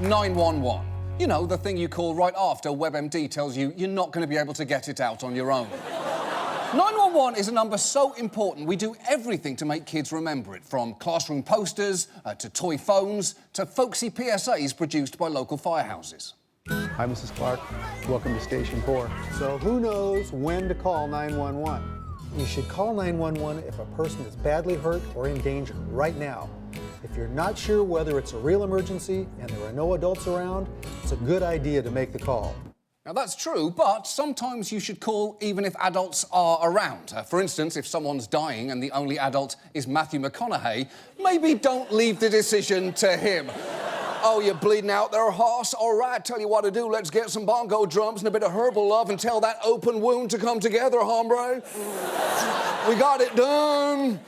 911. You know, the thing you call right after WebMD tells you you're not going to be able to get it out on your own. 911 is a number so important, we do everything to make kids remember it, from classroom posters, to toy phones, to folksy PSAs produced by local firehouses. Hi, Mrs. Clark. Welcome to Station 4. So who knows when to call 911? You should call 911 if a person is badly hurt or in danger right now. If you're not sure whether it's a real emergency and there are no adults around, it's a good idea to make the call. Now, that's true, but sometimes you should call even if adults are around. For instance, if someone's dying and the only adult is Matthew McConaughey, maybe don't leave the decision to him. Oh, you're bleeding out there, horse? All right, tell you what to do. Let's get some bongo drums and a bit of herbal love and tell that open wound to come together, hombre. We got it done.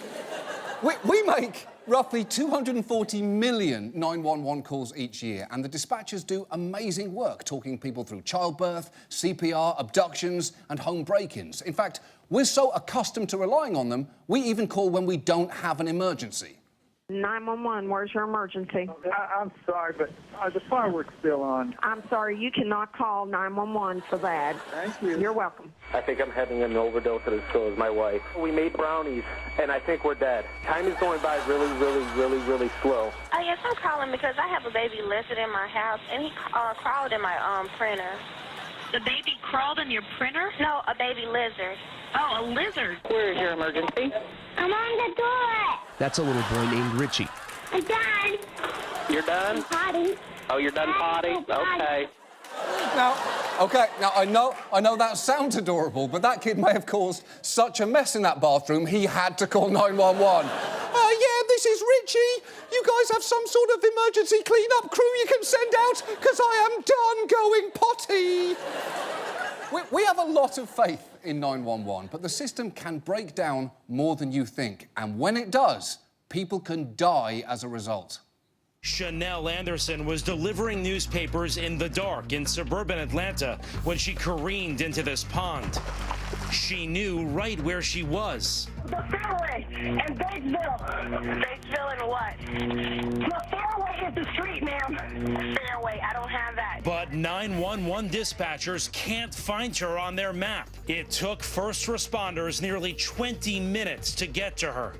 We make roughly 240 million 911 calls each year, and the dispatchers do amazing work talking people through childbirth, CPR, abductions, and home break-ins. In fact, we're so accustomed to relying on them, we even call when we don't have an emergency. 911, where's your emergency? I'm sorry, but the fireworks still on. I'm sorry, you cannot call 911 for that. Thank you. You're welcome. I think I'm having an overdose at the store with my wife. We made brownies, and I think we're dead. Time is going by really, really slow. Oh, yes, I'm calling because I have a baby lizard in my house, and he crawled in my printer. The baby crawled in your printer? No, a baby lizard. Oh, a lizard. Where is your emergency? I'm on the door. That's a little boy named Richie. I'm done. You're done? Potty. Oh, you're done potty? Okay. Now, I know that sounds adorable, but that kid may have caused such a mess in that bathroom, he had to call 911. Yeah, this is Richie. You guys have some sort of emergency clean-up crew you can send out, because I am done going potty. We have a lot of faith in 911, but the system can break down more than you think, and when it does, people can die as a result. Chanel Anderson was delivering newspapers in the dark in suburban Atlanta when she careened into this pond. She knew right where she was. The fairway in Batesville. Batesville and what? The fairway is the street, ma'am. Fairway, I don't have that. But 911 dispatchers can't find her on their map. It took first responders nearly 20 minutes to get to her.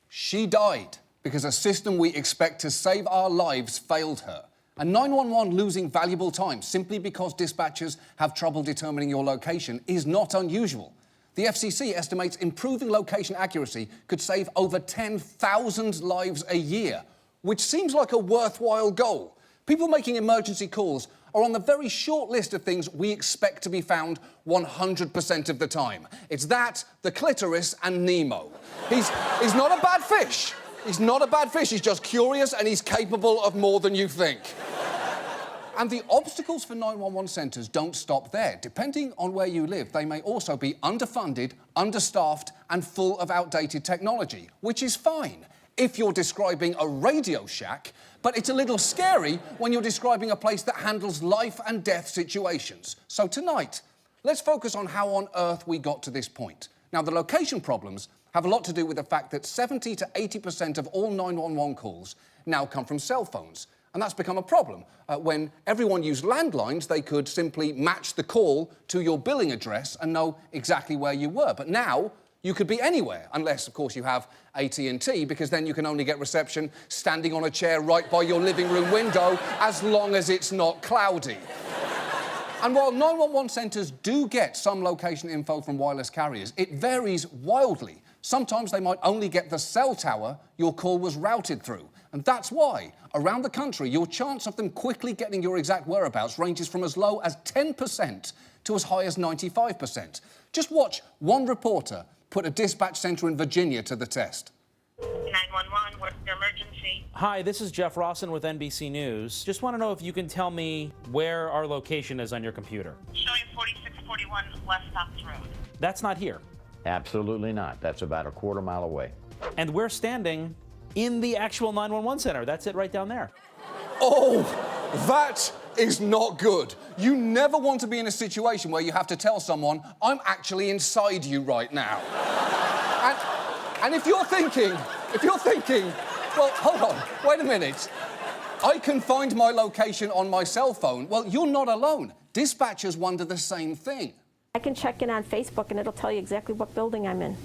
She died because a system we expect to save our lives failed her. And 911 losing valuable time simply because dispatchers have trouble determining your location is not unusual. The FCC estimates improving location accuracy could save over 10,000 lives a year, which seems like a worthwhile goal. People making emergency calls are on the very short list of things we expect to be found 100% of the time. It's that, the clitoris, and Nemo. He's not a bad fish. He's not a bad fish, he's just curious and he's capable of more than you think. And the obstacles for 911 centres don't stop there. Depending on where you live, they may also be underfunded, understaffed and full of outdated technology, which is fine if you're describing a Radio Shack, but it's a little scary when you're describing a place that handles life and death situations. So tonight, let's focus on how on earth we got to this point. Now, the location problems have a lot to do with the fact that 70 to 80% of all 911 calls now come from cell phones. And that's become a problem. When everyone used landlines, they could simply match the call to your billing address and know exactly where you were. But now, you could be anywhere, unless, of course, you have AT&T, because then you can only get reception standing on a chair right by your living room window, as long as it's not cloudy. And while 911 centres do get some location info from wireless carriers, it varies wildly. Sometimes they might only get the cell tower your call was routed through. And that's why, around the country, your chance of them quickly getting your exact whereabouts ranges from as low as 10% to as high as 95%. Just watch one reporter put a dispatch centre in Virginia to the test. 911, what's your emergency? Hi, this is Jeff Rawson with NBC News. Just want to know if you can tell me where our location is on your computer. Showing 4641 West Stocks Road. That's not here. Absolutely not. That's about a quarter mile away. And we're standing in the actual 911 center. That's it right down there. Oh, that is not good. You never want to be in a situation where you have to tell someone, I'm actually inside you right now. And if you're thinking, well, hold on, wait a minute. I can find my location on my cell phone. Well, you're not alone. Dispatchers wonder the same thing. I can check in on Facebook and it'll tell you exactly what building I'm in.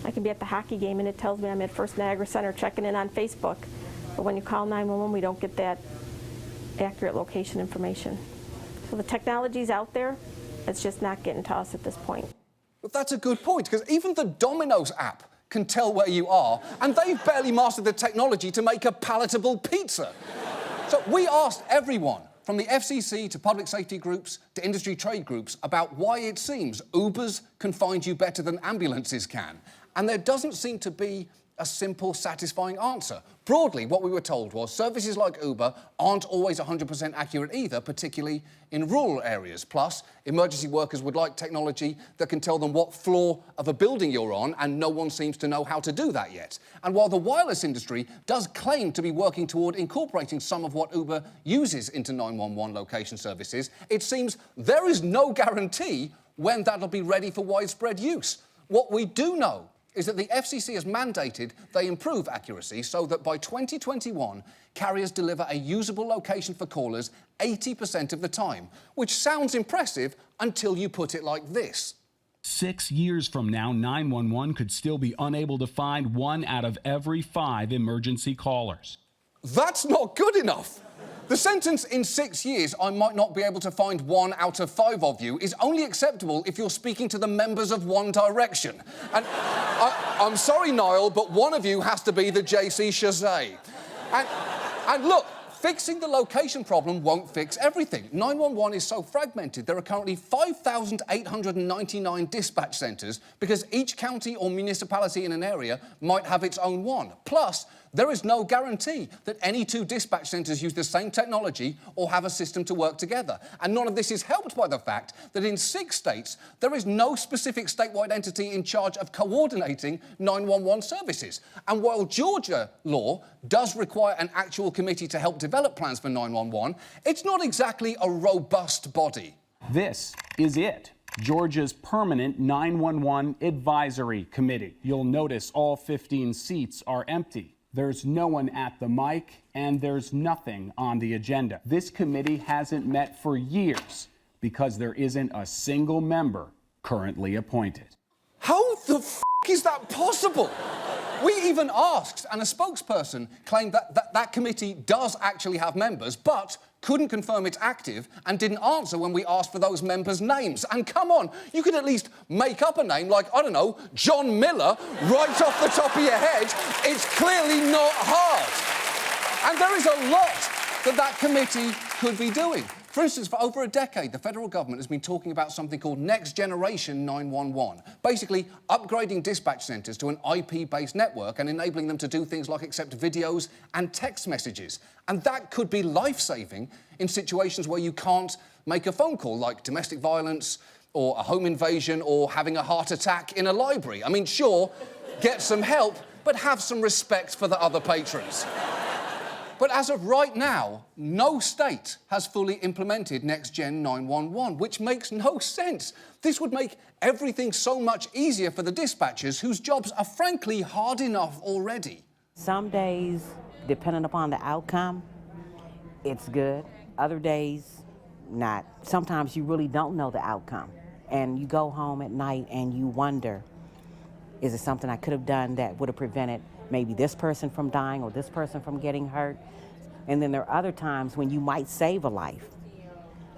I can be at the hockey game and it tells me I'm at First Niagara Center checking in on Facebook. But when you call 911, we don't get that accurate location information. So the technology's out there, it's just not getting to us at this point. But that's a good point, because even the Domino's app can tell where you are, and they've barely mastered the technology to make a palatable pizza. So we asked everyone, from the FCC to public safety groups to industry trade groups, about why it seems Ubers can find you better than ambulances can. And there doesn't seem to be a simple, satisfying answer. Broadly, what we were told was services like Uber aren't always 100% accurate either, particularly in rural areas. Plus, emergency workers would like technology that can tell them what floor of a building you're on, and no one seems to know how to do that yet. And while the wireless industry does claim to be working toward incorporating some of what Uber uses into 911 location services, it seems there is no guarantee when that'll be ready for widespread use. What we do know is that the FCC has mandated they improve accuracy so that by 2021, carriers deliver a usable location for callers 80% of the time, which sounds impressive until you put it like this. 6 years from now, 911 could still be unable to find 1 out of every 5 emergency callers. That's not good enough. The sentence, in 6 years, I might not be able to find 1 out of 5 of you, is only acceptable if you're speaking to the members of One Direction. And I'm sorry, Niall, but one of you has to be the JC Chazet. And look, fixing the location problem won't fix everything. 911 is so fragmented, there are currently 5,899 dispatch centres because each county or municipality in an area might have its own one. Plus, there is no guarantee that any 2 dispatch centres use the same technology or have a system to work together. And none of this is helped by the fact that in 6 states, there is no specific statewide entity in charge of coordinating 911 services. And while Georgia law does require an actual committee to help develop plans for 911, it's not exactly a robust body. This is it. Georgia's permanent 911 advisory committee. You'll notice all 15 seats are empty. There's no one at the mic, and there's nothing on the agenda. This committee hasn't met for years because there isn't a single member currently appointed. How the f*** is that possible? We even asked, and a spokesperson claimed that committee does actually have members, but couldn't confirm it's active and didn't answer when we asked for those members' names. And come on, you could at least make up a name like, I don't know, John Miller, right off the top of your head. It's clearly not hard. And there is a lot that committee could be doing. For instance, for over a decade, the federal government has been talking about something called Next Generation 911, basically upgrading dispatch centres to an IP-based network and enabling them to do things like accept videos and text messages. And that could be life-saving in situations where you can't make a phone call, like domestic violence or a home invasion or having a heart attack in a library. I mean, sure, get some help, but have some respect for the other patrons. But as of right now, no state has fully implemented Next Gen 911, which makes no sense. This would make everything so much easier for the dispatchers whose jobs are frankly hard enough already. Some days, depending upon the outcome, it's good. Other days, not. Sometimes you really don't know the outcome. And you go home at night and you wonder, is it something I could have done that would have prevented maybe this person from dying or this person from getting hurt? And then there are other times when you might save a life,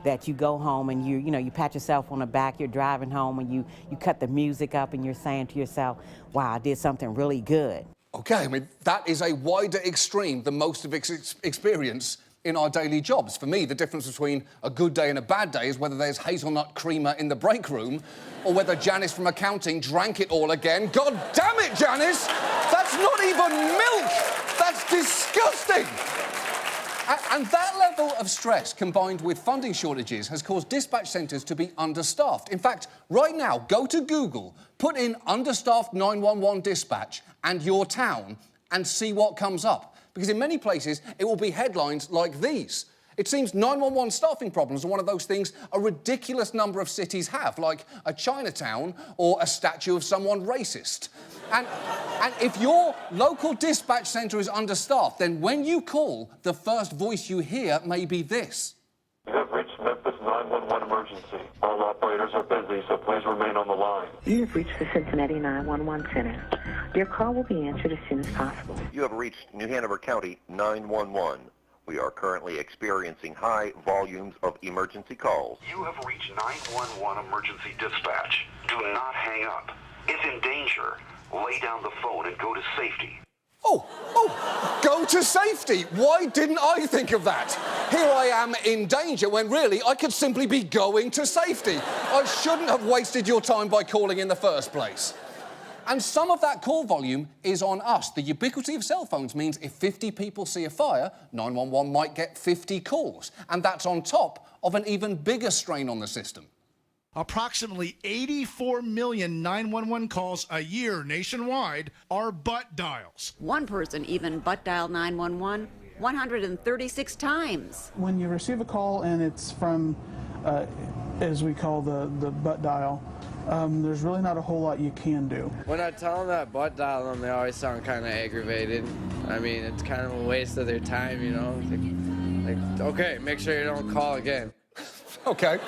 that you go home and you pat yourself on the back, you're driving home and you cut the music up and you're saying to yourself, wow, I did something really good. OK, I mean, that is a wider extreme than most of us experience in our daily jobs. For me, the difference between a good day and a bad day is whether there's hazelnut creamer in the break room or whether Janice from accounting drank it all again. God damn it, Janice! That's not even milk! That's disgusting! And that level of stress, combined with funding shortages, has caused dispatch centres to be understaffed. In fact, right now, go to Google, put in understaffed 911 dispatch and your town, and see what comes up. Because in many places, it will be headlines like these. It seems 911 staffing problems are one of those things a ridiculous number of cities have, like a Chinatown or a statue of someone racist. And if your local dispatch centre is understaffed, then when you call, the first voice you hear may be this. You have reached Memphis 911 emergency. All operators are busy, so please remain on the line. You have reached the Cincinnati 911 Center. Your call will be answered as soon as possible. You have reached New Hanover County 911. We are currently experiencing high volumes of emergency calls. You have reached 911 emergency dispatch. Do not hang up. If in danger, lay down the phone and go to safety. Go to safety. Why didn't I think of that? Here I am in danger when really I could simply be going to safety. I shouldn't have wasted your time by calling in the first place. And some of that call volume is on us. The ubiquity of cell phones means if 50 people see a fire, 911 might get 50 calls. And that's on top of an even bigger strain on the system. Approximately 84 million 911 calls a year nationwide are butt dials. One person even butt dialed 911 136 times. When you receive a call and it's from, as we call the butt dial, there's really not a whole lot you can do. When I tell them that butt dial them, they always sound kind of aggravated. I mean, it's kind of a waste of their time, you know? Like, okay, make sure you don't call again. Okay.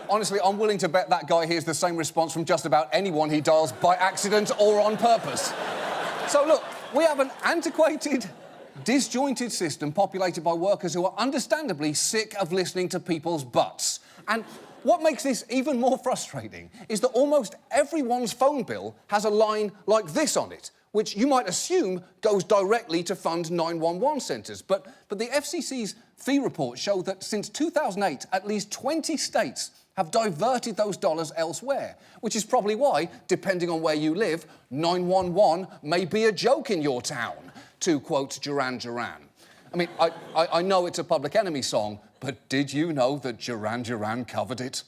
Honestly, I'm willing to bet that guy hears the same response from just about anyone he dials by accident or on purpose. So look, we have an antiquated, disjointed system populated by workers who are understandably sick of listening to people's butts. And what makes this even more frustrating is that almost everyone's phone bill has a line like this on it, which you might assume goes directly to fund 911 centres. But the FCC's fee report show that since 2008, at least 20 states have diverted those dollars elsewhere, which is probably why, depending on where you live, 911 may be a joke in your town, to quote Duran Duran. I mean, I know it's a Public Enemy song, but did you know that Duran Duran covered it?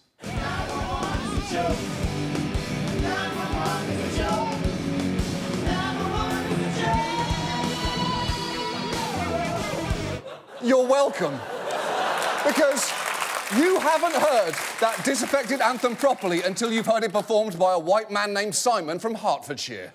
You're welcome. Because you haven't heard that disaffected anthem properly until you've heard it performed by a white man named Simon from Hertfordshire.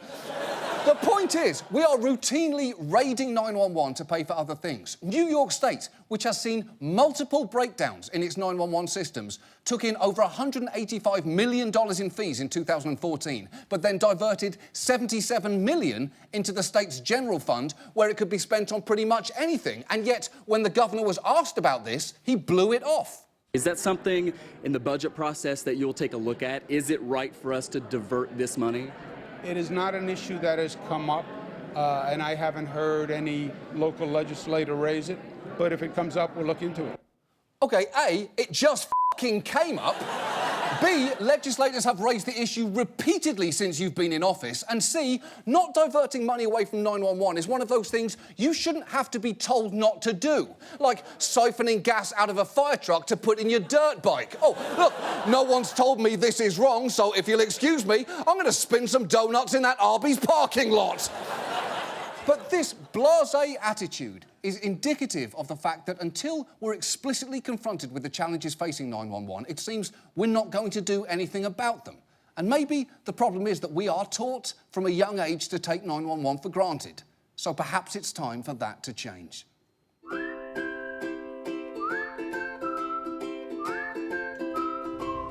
The point is, we are routinely raiding 911 to pay for other things. New York State, which has seen multiple breakdowns in its 911 systems, took in over $185 million in fees in 2014, but then diverted $77 million into the state's general fund, where it could be spent on pretty much anything. And yet, when the governor was asked about this, he blew it off. Is that something in the budget process that you'll take a look at? Is it right for us to divert this money? It is not an issue that has come up, and I haven't heard any local legislator raise it. But if it comes up, we'll look into it. OK, A, it just f***ing came up. B, legislators have raised the issue repeatedly since you've been in office. And C, not diverting money away from 911 is one of those things you shouldn't have to be told not to do. Like siphoning gas out of a fire truck to put in your dirt bike. Oh, look, no one's told me this is wrong, so if you'll excuse me, I'm going to spin some donuts in that Arby's parking lot. But this blasé attitude is indicative of the fact that until we're explicitly confronted with the challenges facing 911, it seems we're not going to do anything about them. And maybe the problem is that we are taught from a young age to take 911 for granted. So perhaps it's time for that to change.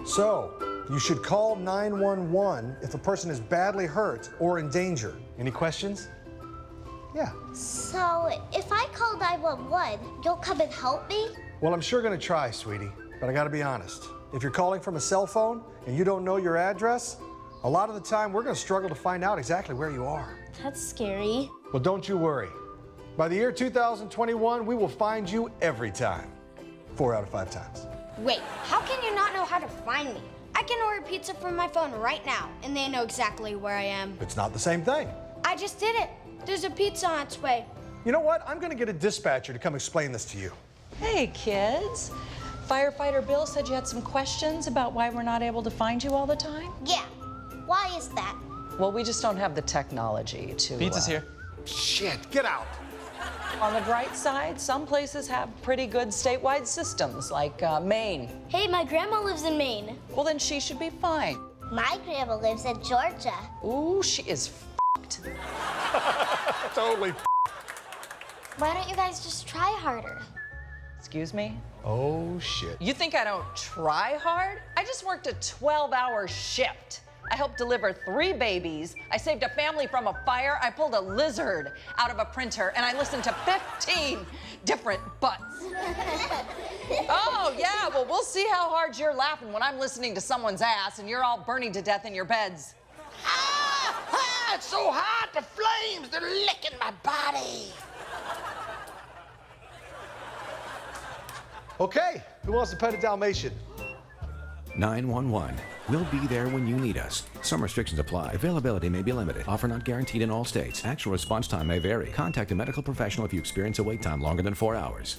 So, you should call 911 if a person is badly hurt or in danger. Any questions? Yeah. So, if I call 911, you'll come and help me? Well, I'm sure gonna try, sweetie, but I gotta be honest. If you're calling from a cell phone and you don't know your address, a lot of the time we're gonna struggle to find out exactly where you are. That's scary. Well, don't you worry. By the year 2021, we will find you every time. 4 out of 5 times. Wait, how can you not know how to find me? I can order pizza from my phone right now, and they know exactly where I am. It's not the same thing. I just did it. There's a pizza on its way. You know what? I'm gonna get a dispatcher to come explain this to you. Hey, kids. Firefighter Bill said you had some questions about why we're not able to find you all the time? Yeah. Why is that? Well, we just don't have the technology to... Pizza's here. Shit, get out. On the bright side, some places have pretty good statewide systems, like Maine. Hey, my grandma lives in Maine. Well, then she should be fine. My grandma lives in Georgia. Ooh, she is f***ed. Totally. Why don't you guys just try harder? Excuse me? Oh, shit. You think I don't try hard? I just worked a 12-hour shift. I helped deliver 3 babies. I saved a family from a fire. I pulled a lizard out of a printer, and I listened to 15 different butts. Oh, yeah, well, we'll see how hard you're laughing when I'm listening to someone's ass and you're all burning to death in your beds. Ah, it's so hot, the flames, they're licking my body. Okay, who wants to pet a Dalmatian? 911. We'll be there when you need us. Some restrictions apply. Availability may be limited. Offer not guaranteed in all states. Actual response time may vary. Contact a medical professional if you experience a wait time longer than 4 hours.